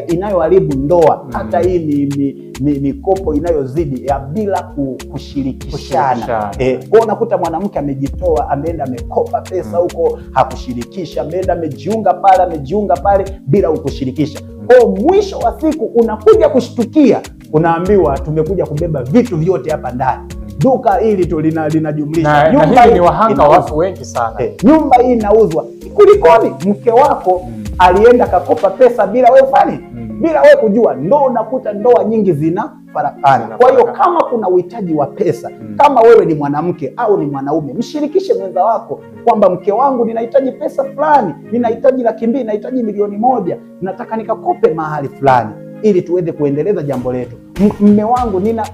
inayoharibu ndoa. Hata hii mikopo inayozidi ya bila kushirikishana. Kwa unakuta mwanamke amejitoa, ameenda amekopa pesa huko, hakushirikisha, ameenda amejiunga pale bila kushirikisha. Kwa mwisho wa siku unakuja kushtukia, unaambiwa tumekuja kubeba vitu vyote hapa ndani. Duka hili tu linajumlisha. Nyumba hii ni wahanga watu wengi sana. Nyumba hii inauzwa. Kulikoni? Mke wako alienda kakopa pesa bila wewe bila wewe kujua. Ndo unakuta ndoa nyingi zina farakana. Kwa hiyo kama kuna uhitaji wa pesa, kama wewe ni mwanamke au ni mwanaume, mshirikishe mwenza wako kwamba mke wangu, ninahitaji pesa fulani, ninahitaji 200,000, ninahitaji 1,000,000, nataka nikakope mahali fulani ili tuweze kuendeleza jambo letu. Mme wangu, nina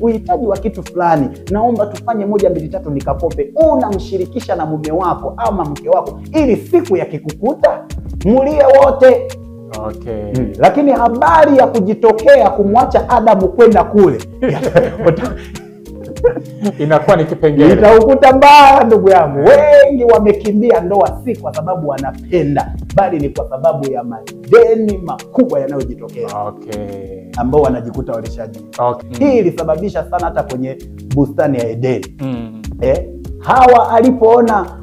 uhitaji wa kitu fulani, naomba tufanye 1, 2, 3 nikakope. Unamshirikisha na mume wako ama mke wako ili siku ya kikukuta mulie wote. Lakini habari ya kujitokea kumwacha Adamu kwenda kule inakuwa ni kipengele, itaukuta mbaya ndugu yangu. Wengi wamekimbia ndoa si kwa sababu wanapenda, bali ni kwa sababu ya madeni makubwa yanayojitokea ambao wanajikuta walishaji. Hii ilisababisha sana hata kwenye bustani ya Edeni. Hawa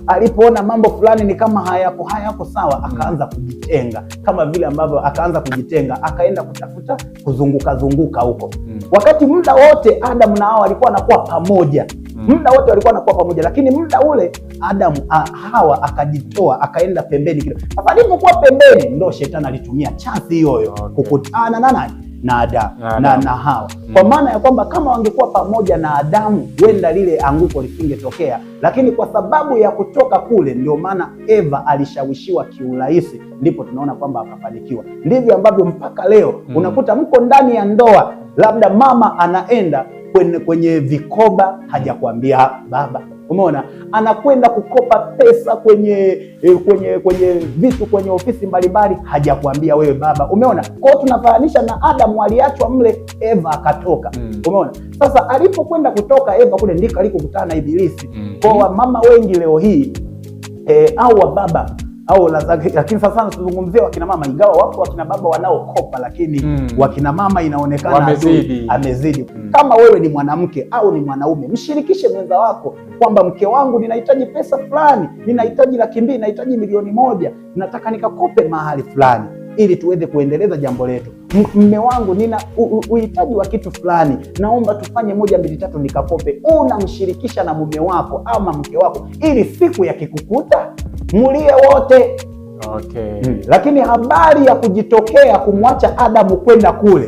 alipoona mambo fulani ni kama hayako sawa, akaanza kujitenga, kama vile ambavyo akaanza kujitenga, akaenda kutafuta kuzunguka huko. Wakati muda wote Adamu na Hawa walikuwa wanakuwa pamoja. Muda wote walikuwa wanakuwa pamoja, lakini muda ule Hawa akajitoa, akaenda pembeni kidogo. Sasa alipokuwa pembeni, ndo shetani alitumia chance hiyo kukutana na nani? Na Adamu na Hawa. Kwa maana ya kwamba kama wangekuwa pamoja na Adamu, wenda lile anguko lisingetokea, lakini kwa sababu ya kutoka kule, ndio maana Eva alishawishiwa kiurahisi, ndipo tunaona kwamba akafanikiwa. Ndivyo ambavyo mpaka leo unakuta mko ndani ya ndoa, labda mama anaenda kwenye vikoba, hajakwambia baba. Umeona, anakwenda kukopa pesa kwenye vitu kwenye ofisi mbalimbali, hajakwambia wewe baba. Umeona, kwa hiyo tunafananisha na Adamu, aliachwa mle, Eva akatoka. Umeona, sasa alipokwenda kutoka Eva kule, ndiko alikokutana na Ibilisi. Kwa mama wengi leo hii au wa baba au lakini sasa tuzungumzie wakina mama, ingawa wapo wakina baba wanaokopa, lakini wakina mama inaonekana amezidi. Kama wewe ni mwanamke au ni mwanaume, mshirikishe mwenza wako kwamba mke wangu, ninahitaji pesa fulani, ninahitaji 200,000, ninahitaji 1,000,000, nataka nikakope mahali fulani ili tuweze kuendeleza jambo letu. Mme wangu, nina uhitaji wa kitu fulani, naomba tufanye 1, 2, 3 nikakope. Unamshirikisha na mume wako ama mke wako ili siku ya kikukuta mulie wote. Lakini habari ya kujitokea kumwacha Adamu kwenda kule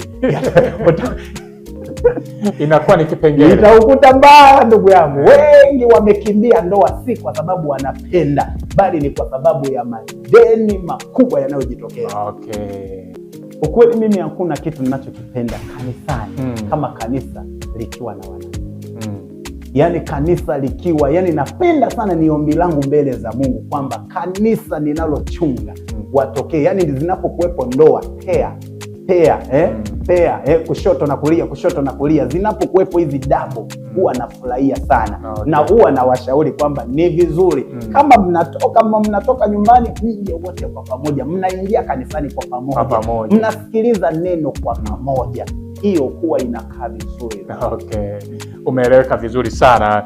inakuwa ni kipengele, itaukuta mbaya ndugu yangu. Wengi wamekimbia ndoa si kwa sababu wanapenda, bali ni kwa sababu ya madeni makubwa yanayojitokea. Ukweli mimi hakuna kitu ninachokipenda kanisani kama kanisa likiwa na wanawake. Yani kanisa likiwa, yani napenda sana, ni ombi langu mbele za Mungu kwamba kanisa ninalochunga watokee, yani zinapokuwepo ndoa kushoto na kulia, zinapokuwepo hizi dabo, huwa nafurahia sana. Na huwa nawashauri kwamba ni vizuri kama mnatoka nyumbani, mje wote kwa pamoja, mnaingia kanisani kwa pamoja, mnasikiliza neno kwa pamoja. Hiyo huwa inakaa vizuri. Umeeleweka vizuri sana.